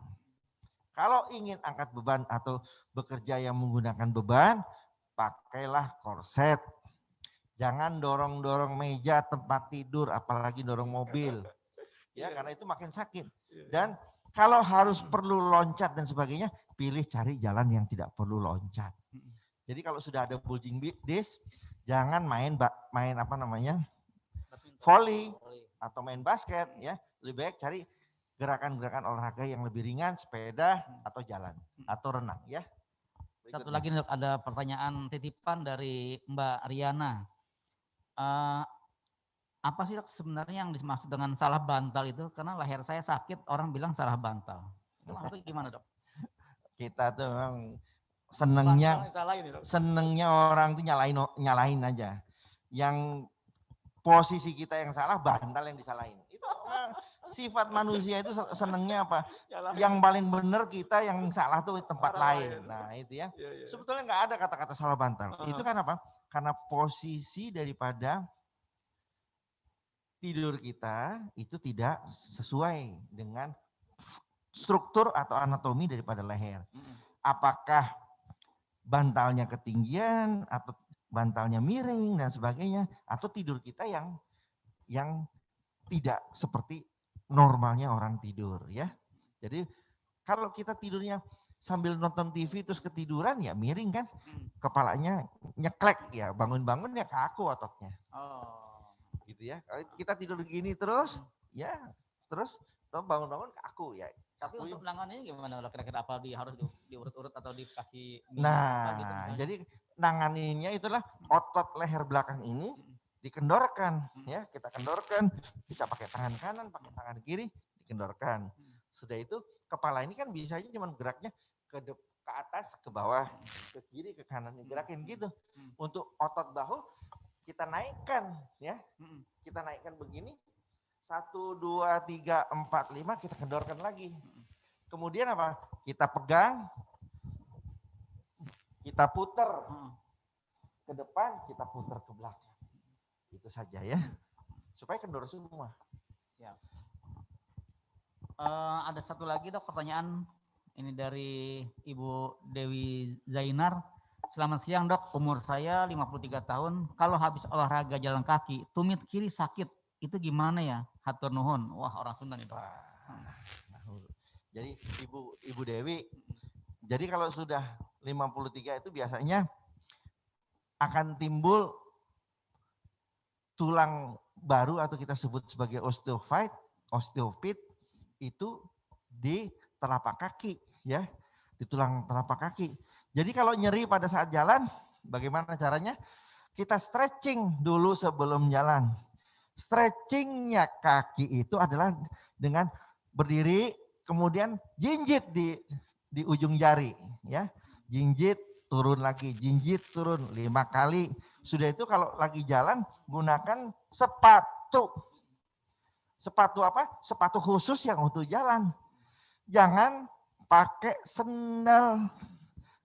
Kalau ingin angkat beban atau bekerja yang menggunakan beban, pakailah korset. Jangan dorong-dorong meja tempat tidur, apalagi dorong mobil. ya, Iya. karena itu makin sakit. Dan kalau harus perlu loncat dan sebagainya, pilih cari jalan yang tidak perlu loncat. Jadi kalau sudah ada bulging disc, jangan main apa namanya, volley atau main basket, ya. Lebih baik cari gerakan-gerakan olahraga yang lebih ringan, sepeda atau jalan atau renang, ya. Satu Berikutnya. lagi nih, Dok, ada pertanyaan titipan dari Mbak Riana. Apa sih, Dok, sebenarnya yang dimaksud dengan salah bantal itu? Karena leher saya sakit, orang bilang salah bantal. Itu maksudnya gimana, Dok? Kita tuh memang Bantal disalahin ya, Dok? senengnya orang tuh nyalahin aja. Yang posisi kita yang salah, bantal yang disalahin. Itu sifat manusia itu senengnya apa? Yang paling benar kita, yang salah tuh tempat lain. Nah itu ya. Sebetulnya nggak ada kata-kata salah bantal. Itu kan apa? Karena posisi daripada tidur kita itu tidak sesuai dengan struktur atau anatomi daripada leher. Apakah bantalnya ketinggian atau bantalnya miring dan sebagainya, atau tidur kita yang tidak seperti normalnya orang tidur, ya. Jadi kalau kita tidurnya sambil nonton TV terus ketiduran, ya miring kan, kepalanya nyeklek, ya bangun-bangun ya kaku ototnya. Gitu ya. Kalau kita tidur begini terus, ya terus bangun-bangun kaku, ya. Tapi untuk nangannya gimana, Dok? Kira-kira apa harus diurut-urut atau dikasih minyak Nah, apa gitu misalnya? jadi nanganinnya itulah otot leher belakang ini dikendorkan, ya. Kita kendorkan, bisa pakai tangan kanan, pakai tangan kiri, dikendorkan. Sudah itu kepala ini kan bisa aja cuma geraknya ke atas, ke bawah, ke kiri, ke kanan, gerakin gitu. Untuk otot bahu kita naikkan, ya. Kita naikkan begini, 1, 2, 3, 4, 5, kita kendorkan lagi. Kemudian apa? Kita pegang, kita putar ke depan, kita putar ke belakang. Itu saja ya. Supaya kendor semua. Ya. Ada satu lagi, Dok, pertanyaan ini dari Ibu Dewi Zainar. Selamat siang, Dok. Umur saya 53 tahun. Kalau habis olahraga jalan kaki, tumit kiri sakit. Itu gimana ya? Hatur nuhun. Wah, orang Sunda nih, Dok. Jadi Ibu Dewi, jadi kalau sudah 53 itu biasanya akan timbul tulang baru atau kita sebut sebagai osteopit itu di telapak kaki, ya, di tulang telapak kaki. Jadi kalau nyeri pada saat jalan, bagaimana caranya? Kita stretching dulu sebelum jalan. Stretchingnya kaki itu adalah dengan berdiri, kemudian jinjit di ujung jari, ya, jinjit turun lagi, jinjit turun 5 kali. Sudah itu kalau lagi jalan gunakan sepatu. Sepatu apa? Sepatu khusus yang untuk jalan. Jangan pakai sendal.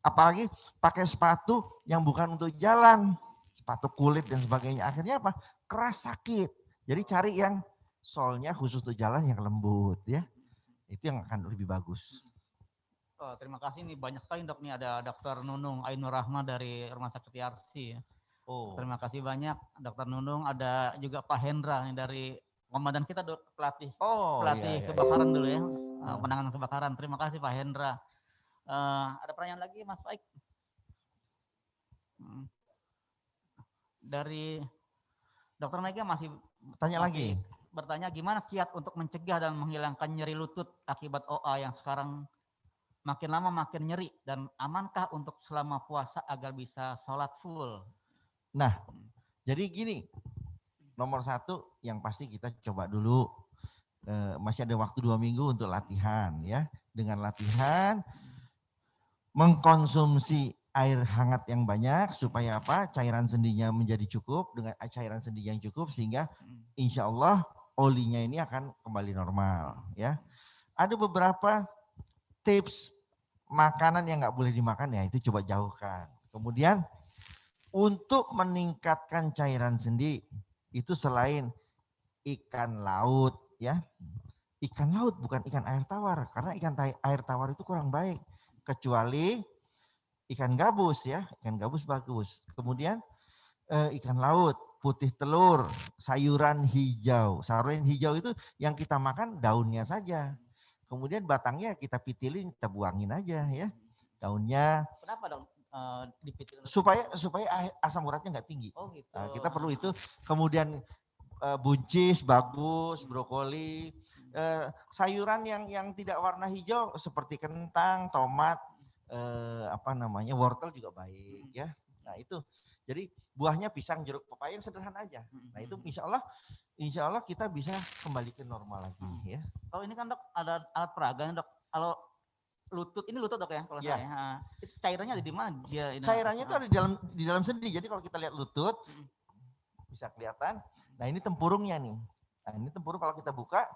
Apalagi pakai sepatu yang bukan untuk jalan. Sepatu kulit dan sebagainya. Akhirnya apa? Keras, sakit. Jadi cari yang solnya khusus untuk jalan yang lembut, ya. Itu yang akan lebih bagus. Oh, terima kasih nih, banyak sekali, Dok. Nih ada Dr. Nunung Ainur Rahma dari Rumah Sakit Yarsi. Oh. Terima kasih banyak Dr. Nunung. Ada juga Pak Hendra nih dari komandan kita, Dok, pelatih Iya. kebakaran dulu ya, penanganan kebakaran. Terima kasih Pak Hendra. Ada pertanyaan lagi, Mas Baik? Dari Dr. Mega masih bertanya gimana kiat untuk mencegah dan menghilangkan nyeri lutut akibat OA yang sekarang makin lama makin nyeri, dan amankah untuk selama puasa agar bisa sholat full? Nah, jadi gini, nomor 1 yang pasti kita coba dulu, masih ada waktu 2 minggu untuk latihan, ya. Dengan latihan mengkonsumsi air hangat yang banyak supaya apa? Cairan sendinya menjadi cukup, dengan cairan sendi yang cukup sehingga insya Allah olinya ini akan kembali normal, ya. Ada beberapa tips makanan yang nggak boleh dimakan, ya itu coba jauhkan. Kemudian untuk meningkatkan cairan sendi itu selain ikan laut, ya, ikan laut bukan ikan air tawar, karena ikan air tawar itu kurang baik, kecuali ikan gabus, ya, ikan gabus bagus. Kemudian ikan laut putih telur, sayuran hijau. Sayuran hijau itu yang kita makan daunnya saja. Kemudian batangnya kita pitilin, kita buangin aja ya. Daunnya Kenapa dong dipitil? supaya asam uratnya nggak tinggi. Oh gitu. Nah, kita perlu itu. Kemudian buncis bagus, brokoli, sayuran yang tidak warna hijau seperti kentang, tomat, wortel juga baik ya. Nah itu, jadi buahnya pisang, jeruk, pepaya yang sederhana aja. Nah itu insya Allah kita bisa kembali ke normal lagi ya. Kalau ini kan dok ada alat peraga nih, dok. Kalau lutut, ini lutut dok ya kalau Ya. saya. Nah, itu cairannya ada di mana? Dia ini, Cairannya itu ada di dalam sendi. Jadi kalau kita lihat lutut bisa kelihatan. Nah ini tempurungnya nih. Nah ini tempurung kalau kita buka.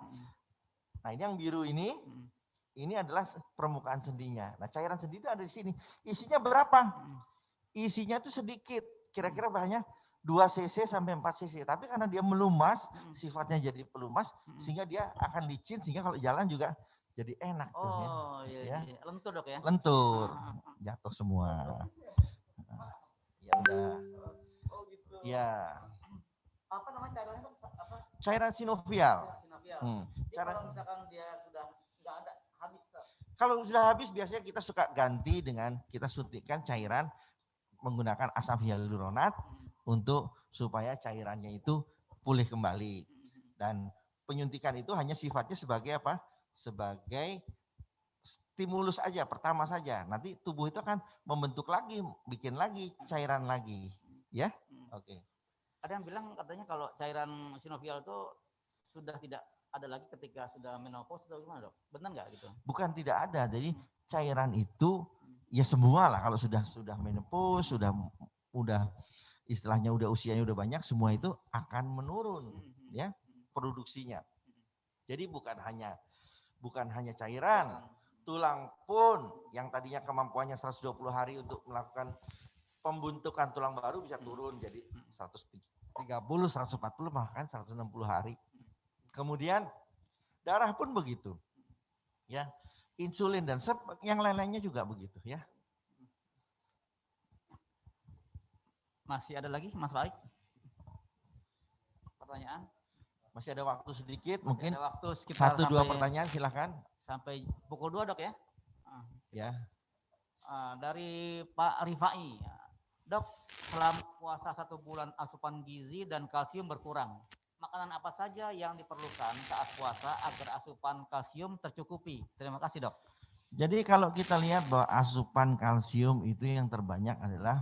Nah ini yang biru ini adalah permukaan sendinya. Nah cairan sendi itu ada di sini. Isinya berapa? Isinya itu sedikit. Kira-kira bahannya 2 cc sampai 4 cc. Tapi karena dia melumas, sifatnya jadi pelumas, sehingga dia akan licin, sehingga kalau jalan juga jadi enak. Oh iya. Lentur dok ya? Lentur. Jatuh semua. Ya udah. Oh gitu. Ya. Apa namanya cairannya dok? Apa? Cairan sinovial. Jadi kalau misalkan dia sudah nggak ada, habis. Kalau sudah habis biasanya kita suka ganti dengan kita suntikkan cairan menggunakan asam hyaluronat untuk supaya cairannya itu pulih kembali. Dan penyuntikan itu hanya sifatnya sebagai apa? Sebagai stimulus aja, pertama saja. Nanti tubuh itu akan membentuk lagi, bikin lagi cairan lagi. Ya? Oke. Ada yang bilang katanya kalau cairan sinovial itu sudah tidak ada lagi ketika sudah menopause atau gimana dok? Benar nggak gitu? Bukan tidak ada. Jadi cairan itu ya semua lah kalau sudah menopause, udah istilahnya udah usianya udah banyak, semua itu akan menurun ya produksinya. Jadi bukan hanya cairan, tulang pun yang tadinya kemampuannya 120 hari untuk melakukan pembentukan tulang baru bisa turun jadi 130, 140 bahkan 160 hari. Kemudian darah pun begitu. Ya. Insulin dan yang lain-lainnya juga begitu ya. Masih ada lagi Mas Faik? Pertanyaan? Masih ada waktu sedikit, Masih mungkin ada waktu sekitar 1-2 pertanyaan silakan. Sampai pukul 2 dok ya? Ya. Dari Pak Rifai, dok, selama puasa 1 bulan asupan gizi dan kalsium berkurang. Makanan apa saja yang diperlukan saat puasa agar asupan kalsium tercukupi? Terima kasih dok. Jadi kalau kita lihat bahwa asupan kalsium itu yang terbanyak adalah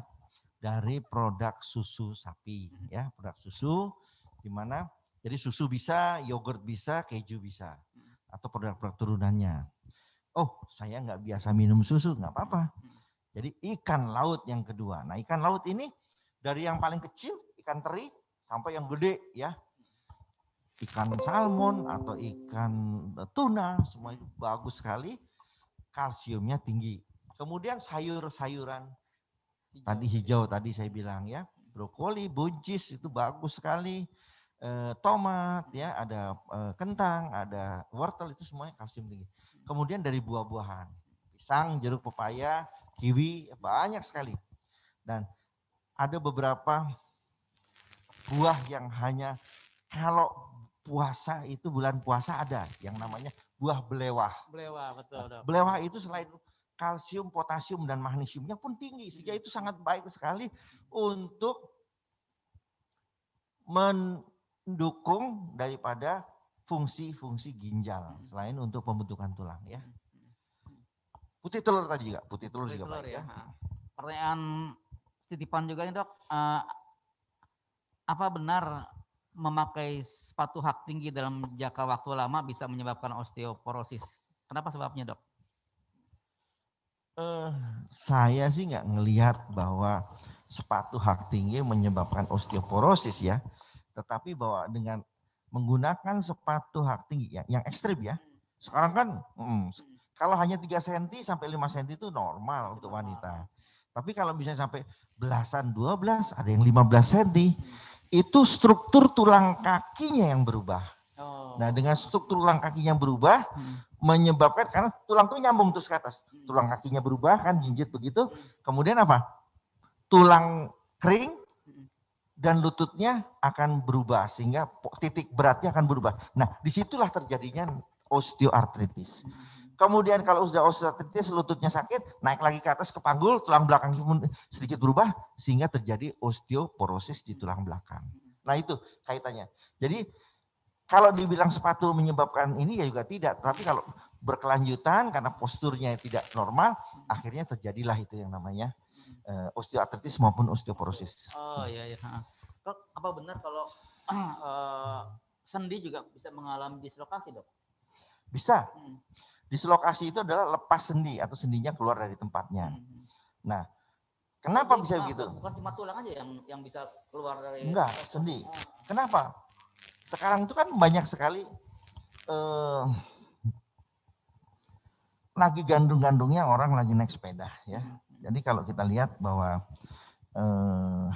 dari produk susu sapi, ya produk susu, di mana jadi susu bisa, yogurt bisa, keju bisa, atau produk-produk turunannya. Oh saya nggak biasa minum susu, nggak apa-apa. Jadi ikan laut yang kedua. Nah ikan laut ini dari yang paling kecil, ikan teri, sampai yang gede ya. Ikan salmon atau ikan tuna, semua itu bagus sekali, kalsiumnya tinggi. Kemudian sayur-sayuran, tadi hijau tadi saya bilang ya, brokoli, buncis itu bagus sekali, tomat ya, ada kentang, ada wortel, itu semuanya kalsium tinggi. Kemudian dari buah-buahan, pisang, jeruk, pepaya, kiwi, banyak sekali. Dan ada beberapa buah yang hanya kalau puasa itu bulan puasa ada yang namanya buah belewah. Belewah, betul dok. Belewah itu selain kalsium, potasium dan magnesiumnya pun tinggi, sehingga itu sangat baik sekali untuk mendukung daripada fungsi-fungsi ginjal selain untuk pembentukan tulang ya. Putih telur tadi juga, putih telur juga baik ya. Pertanyaan titipan juga nih dok, apa benar memakai sepatu hak tinggi dalam jangka waktu lama bisa menyebabkan osteoporosis? Kenapa sebabnya dok? Saya sih nggak ngelihat bahwa sepatu hak tinggi menyebabkan osteoporosis ya, tetapi bahwa dengan menggunakan sepatu hak tinggi yang ekstrim ya, sekarang kan kalau hanya 3 cm sampai 5 cm itu normal untuk wanita. Tapi kalau misalnya sampai belasan, 12, ada yang 15 cm, itu struktur tulang kakinya yang berubah. Nah dengan struktur tulang kakinya berubah, menyebabkan, karena tulang itu nyambung terus ke atas. Tulang kakinya berubah kan, jinjit begitu. Kemudian apa? Tulang kering dan lututnya akan berubah sehingga titik beratnya akan berubah. Nah, disitulah terjadinya osteoartritis. Kemudian kalau sudah osteoartritis, lututnya sakit, naik lagi ke atas ke panggul, tulang belakang sedikit berubah sehingga terjadi osteoporosis di tulang belakang. Nah, itu kaitannya. Jadi kalau dibilang sepatu menyebabkan ini ya juga tidak, tapi kalau berkelanjutan karena posturnya tidak normal, akhirnya terjadilah itu yang namanya osteoartritis maupun osteoporosis. Oh iya iya. Dok, apa benar kalau sendi juga bisa mengalami dislokasi, Dok? Bisa. Dislokasi itu adalah lepas sendi atau sendinya keluar dari tempatnya. Nah, kenapa bisa begitu? Bukan cuma tulang aja yang bisa keluar dari. Enggak, sendi. Kenapa? Sekarang itu kan banyak sekali lagi gandung-gandungnya orang lagi naik sepeda ya. Jadi kalau kita lihat bahwa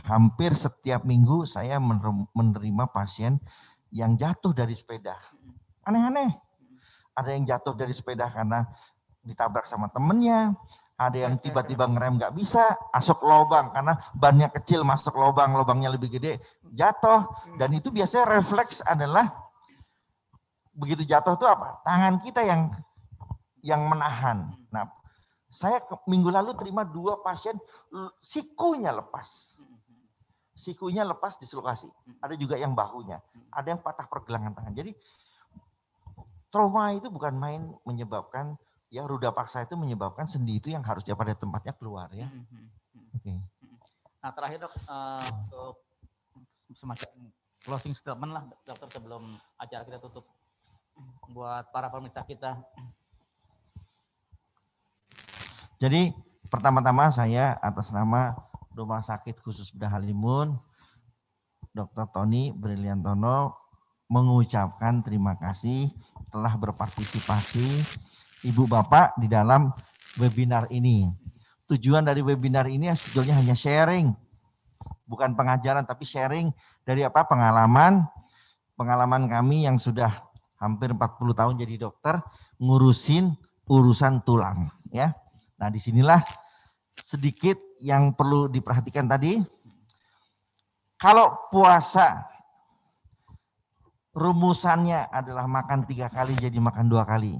hampir setiap minggu saya menerima pasien yang jatuh dari sepeda. Aneh-aneh. Ada yang jatuh dari sepeda karena ditabrak sama temennya, ada yang tiba-tiba ngerem nggak bisa, masuk lubang karena bannya kecil masuk lubang, lubangnya lebih gede, jatuh. Dan itu biasanya refleks adalah begitu jatuh itu apa? Tangan kita yang menahan. Nah, saya minggu lalu terima 2 pasien sikunya lepas. Sikunya lepas dislokasi. Ada juga yang bahunya. Ada yang patah pergelangan tangan. Jadi trauma itu bukan main menyebabkan, ya ruda paksa itu menyebabkan sendi itu yang harusnya pada tempatnya keluar ya. Oke. Nah terakhir dok, untuk semacam closing statement lah dokter sebelum acara kita tutup buat para pemirsa kita. Jadi pertama-tama saya atas nama Rumah Sakit Khusus Bedah Halimun, Dr. Tony Briliantono mengucapkan terima kasih telah berpartisipasi Ibu Bapak di dalam webinar ini. Tujuan dari webinar ini sebetulnya hanya sharing, bukan pengajaran tapi sharing dari apa pengalaman kami yang sudah hampir 40 tahun jadi dokter ngurusin urusan tulang ya. Nah, disinilah sedikit yang perlu diperhatikan tadi. Kalau puasa rumusannya adalah makan 3 kali jadi makan 2 kali.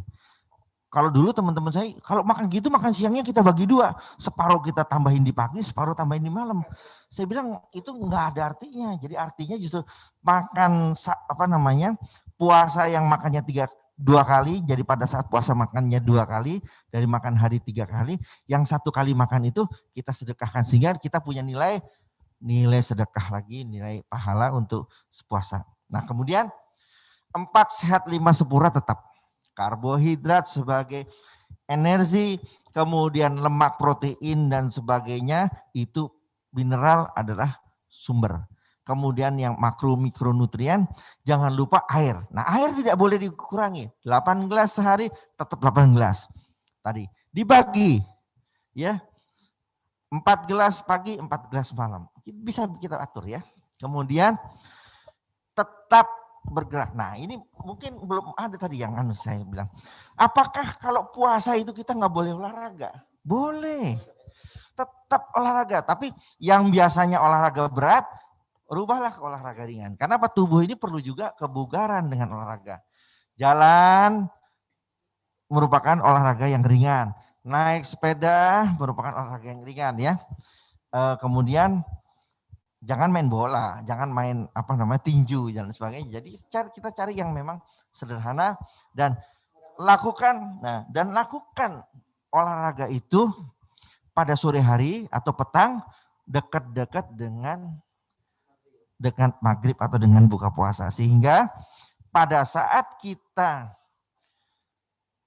Kalau dulu teman-teman saya, kalau makan gitu makan siangnya kita bagi 2. Separuh kita tambahin di pagi, separuh tambahin di malam. Saya bilang itu nggak ada artinya. Jadi artinya justru makan puasa yang makannya 2 kali, jadi pada saat puasa makannya 2 kali, dari makan hari 3 kali, yang 1 kali makan itu kita sedekahkan sehingga kita punya nilai sedekah lagi, nilai pahala untuk puasa. Nah kemudian 4 sehat 5 sempurna tetap. Karbohidrat sebagai energi, kemudian lemak, protein dan sebagainya itu mineral adalah sumber. Kemudian yang makro mikronutrien, jangan lupa air. Nah air tidak boleh dikurangi. 8 gelas sehari tetap 8 gelas. Tadi dibagi ya. 4 gelas pagi, 4 gelas malam. Bisa kita atur ya. Kemudian tetap bergerak. Nah ini mungkin belum ada tadi yang saya bilang. Apakah kalau puasa itu kita nggak boleh olahraga? Boleh. Tetap olahraga. Tapi yang biasanya olahraga berat, rubahlah ke olahraga ringan. Karena apa? Tubuh ini perlu juga kebugaran dengan olahraga. Jalan merupakan olahraga yang ringan. Naik sepeda merupakan olahraga yang ringan ya. Kemudian jangan main bola, jangan main tinju dan sebagainya. Jadi kita cari yang memang sederhana dan lakukan olahraga itu pada sore hari atau petang dekat-dekat dengan maghrib atau dengan buka puasa, sehingga pada saat kita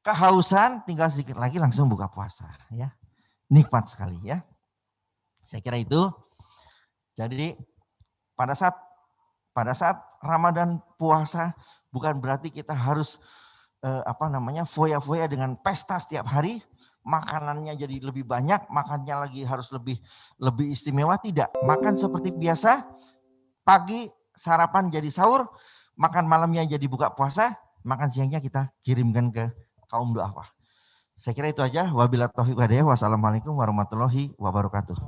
kehausan tinggal sedikit lagi langsung buka puasa ya. Nikmat sekali ya. Saya kira itu. Jadi pada saat Ramadan puasa bukan berarti kita harus foya-foya dengan pesta setiap hari, makanannya jadi lebih banyak, makannya lagi harus lebih istimewa, tidak. Makan seperti biasa, pagi sarapan jadi sahur, makan malamnya jadi buka puasa, makan siangnya kita kirimkan ke kaum du'afa. Saya kira itu aja. Wabillahi taufiq wal hidayah. Wassalamualaikum warahmatullahi wabarakatuh.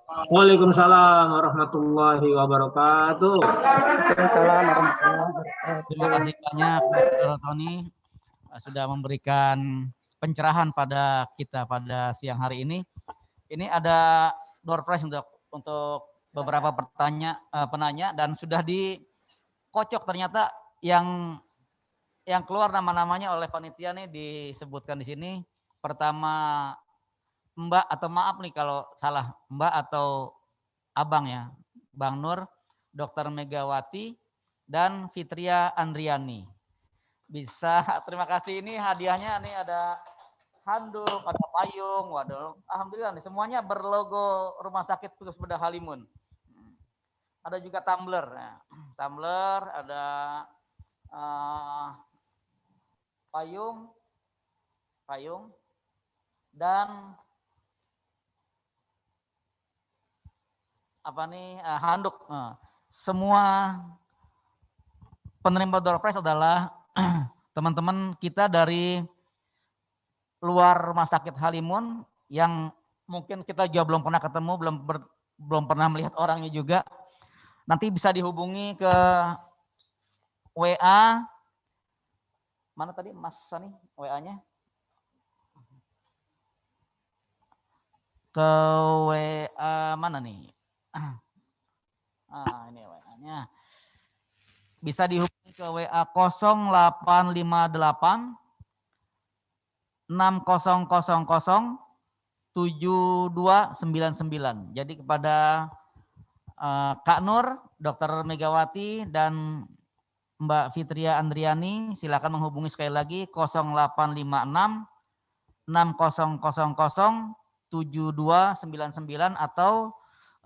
Waalaikumsalam warahmatullahi wabarakatuh. Waalaikumsalam warahmatullahi wabarakatuh. Terima kasih banyak Dr. Tony sudah memberikan pencerahan pada kita pada siang hari ini. Ini ada door prize untuk beberapa penanya dan sudah dikocok ternyata yang keluar nama-namanya oleh panitia nih disebutkan di sini. Pertama Mbak atau maaf nih kalau salah, Mbak atau Abang ya, Bang Nur, Dr. Megawati, dan Fitria Andriani. Bisa, terima kasih. Ini hadiahnya nih ada handuk, ada payung, waduh, alhamdulillah nih semuanya berlogo Rumah Sakit Khusus Bedah Halimun. Ada juga tumbler, tumbler, ada payung, dan handuk. Semua penerima door prize adalah teman-teman kita dari luar Rumah Sakit Halimun yang mungkin kita juga belum pernah ketemu, belum pernah melihat orangnya juga. Nanti bisa dihubungi ke WA. Mana tadi Mas Sani WA-nya? Ke WA mana nih? Ini WA-nya. Bisa dihubungi ke WA 0858 6000 7299. Jadi kepada Kak Nur, Dr. Megawati, dan Mbak Fitria Andriani, silakan menghubungi sekali lagi 0856 6000 7299 atau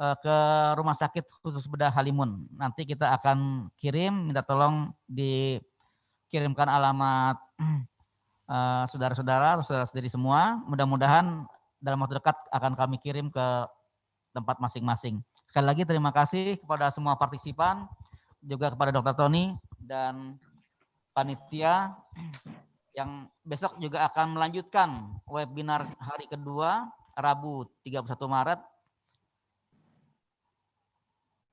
ke Rumah Sakit Khusus Bedah Halimun. Nanti kita akan kirim, minta tolong dikirimkan alamat saudara-saudara sendiri semua. Mudah-mudahan dalam waktu dekat akan kami kirim ke tempat masing-masing. Sekali lagi terima kasih kepada semua partisipan, juga kepada Dr. Tony dan panitia yang besok juga akan melanjutkan webinar hari kedua, Rabu 31 Maret.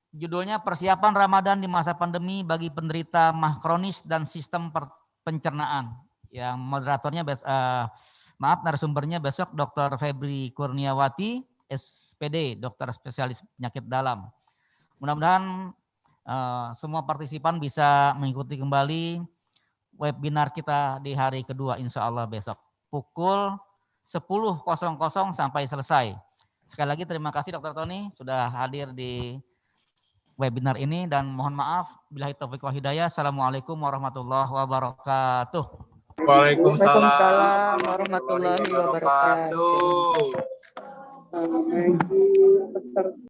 Judulnya Persiapan Ramadan di Masa Pandemi bagi Penderita MAH Kronis dan Sistem Pencernaan. Yang moderatornya narasumbernya besok Dr. Febri Kurniawati, SPD, dokter spesialis penyakit dalam. Mudah-mudahan semua partisipan bisa mengikuti kembali webinar kita di hari kedua insya Allah besok. Pukul 10.00 sampai selesai. Sekali lagi terima kasih Dr. Tony sudah hadir di webinar ini dan mohon maaf billahi taufiq wal hidayah. Assalamualaikum warahmatullahi wabarakatuh. Waalaikumsalam warahmatullahi wabarakatuh.